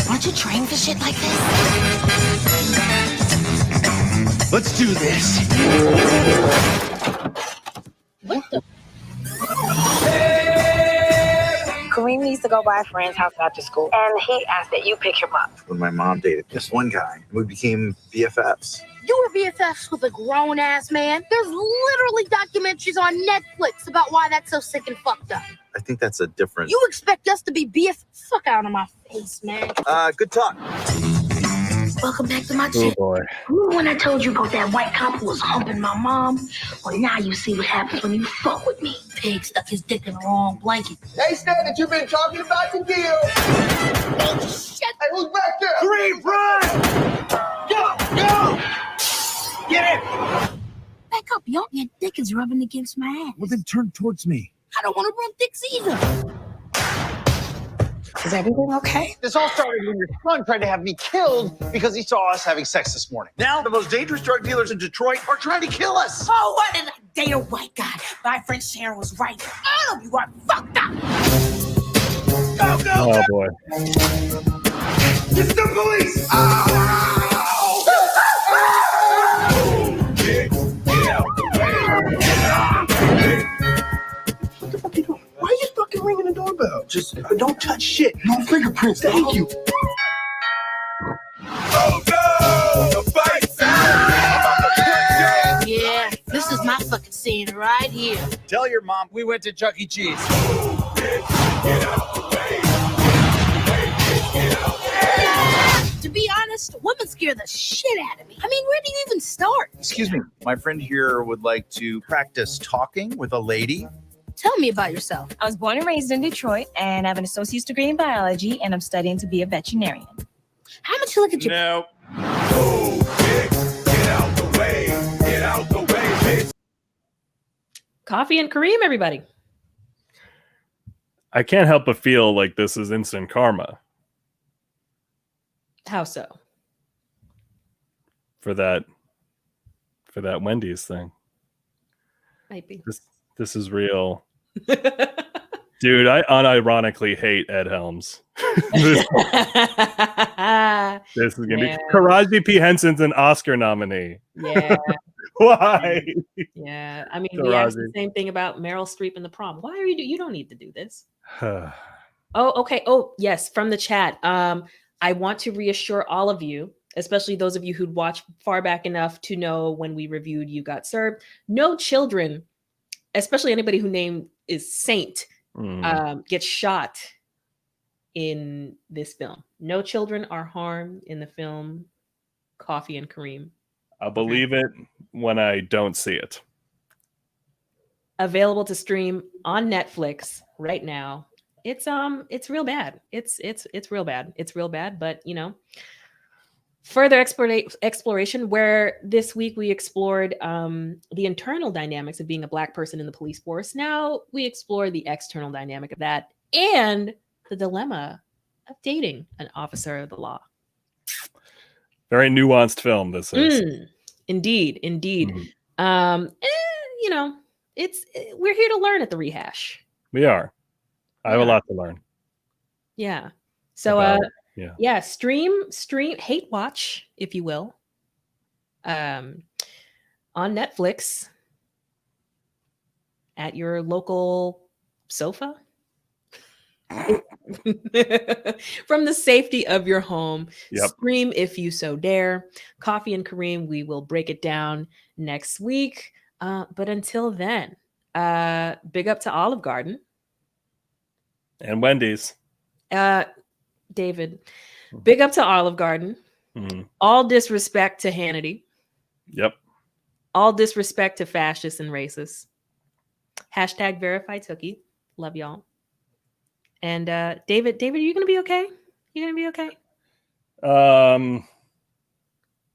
Aren't you trained for shit like this? Let's do this. What the? Kareem needs to go by a friend's house after school, and he asked that you pick him up. When my mom dated this one guy, we became BFFs. You were BFFs with a grown-ass man? There's literally documentaries on Netflix about why that's so sick and fucked up. I think that's a different... You expect us to be BF? Fuck out of my face, man. Good talk. Welcome back to my channel. Oh boy. Remember when I told you about that white cop who was humping my mom? Well, now you see what happens when you fuck with me. Pig stuck his dick in the wrong blanket. They said that you've been talking about the deal. Oh, shit. Hey, who's back there? Kareem, run! Go! Get it! Back up, yo. Your dick is rubbing against my ass. Well, then turn towards me. I don't want to rub dicks either. Is everything okay? This all started when your son tried to have me killed because he saw us having sex this morning. Now, the most dangerous drug dealers in Detroit are trying to kill us. Oh, what did I date a white guy? My friend Sharon was right. All of you are fucked up. Go, go, Oh go! boy. It's the police! What the fuck you doing? Why are you fucking ringing the doorbell? Just don't touch shit. No fingerprints. Thank you. Oh, no! is my fucking scene right here. Tell your mom we went to Chuck E. Cheese. To be honest, women scare the shit out of me. I mean, where do you even start? Excuse me, my friend here would like to practice talking with a lady. Tell me about yourself. I was born and raised in Detroit, and I have an associate's degree in biology, and I'm studying to be a veterinarian. How much you look at your... No. Coffee and Kareem, everybody. I can't help but feel like this is instant karma How so? for that Wendy's thing. Might be. This is real. Dude, I unironically hate Ed Helms. This is gonna be Taraji P. Henson's an Oscar nominee. Yeah. Why? Yeah. I mean, we asked the same thing about Meryl Streep in The Prom. Why are you don't need to do this. Oh, okay. Oh, yes, from the chat. I want to reassure all of you, especially those of you who'd watched far back enough to know when we reviewed You Got Served. No children, especially anybody whose name is Saint, gets shot in this film. No children are harmed in the film Coffee and Kareem. I'll believe it when I don't see it. Available to stream on Netflix right now. It's real bad. It's real bad. It's real bad, but you know, further exploration where this week we explored the internal dynamics of being a Black person in the police force. Now we explore the external dynamic of that and the dilemma of dating an officer of the law. Very nuanced film, this is. Indeed. You know, we're here to learn at the Rehash. We are. I have a lot to learn. Yeah. So yeah, stream hate watch, if you will. On Netflix at your local sofa. From the safety of your home. Yep. Stream if you so dare. Coffee and Kareem, we will break it down next week. But until then, big up to Olive Garden. And Wendy's. David, big up to Olive Garden. All disrespect to Hannity. Yep. All disrespect to fascists and racists. Hashtag verify Tookie. Love y'all. And David, are you gonna be okay? You gonna be okay?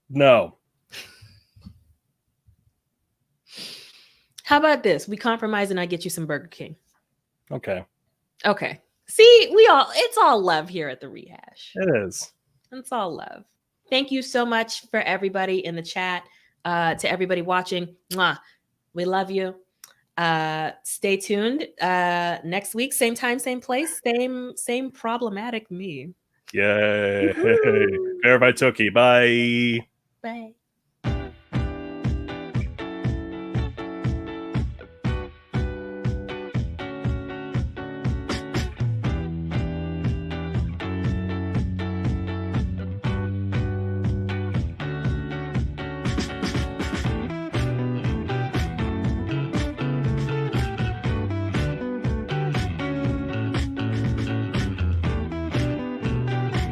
No. How about this? We compromise and I get you some Burger King. Okay. Okay. See, it's all love here at the Rehash. It is. It's all love. Thank you so much for everybody in the chat. To everybody watching. Mwah. We love you. Stay tuned. Next week, same time, same place, same problematic me. Yay. Verify Tookie. Bye. Bye.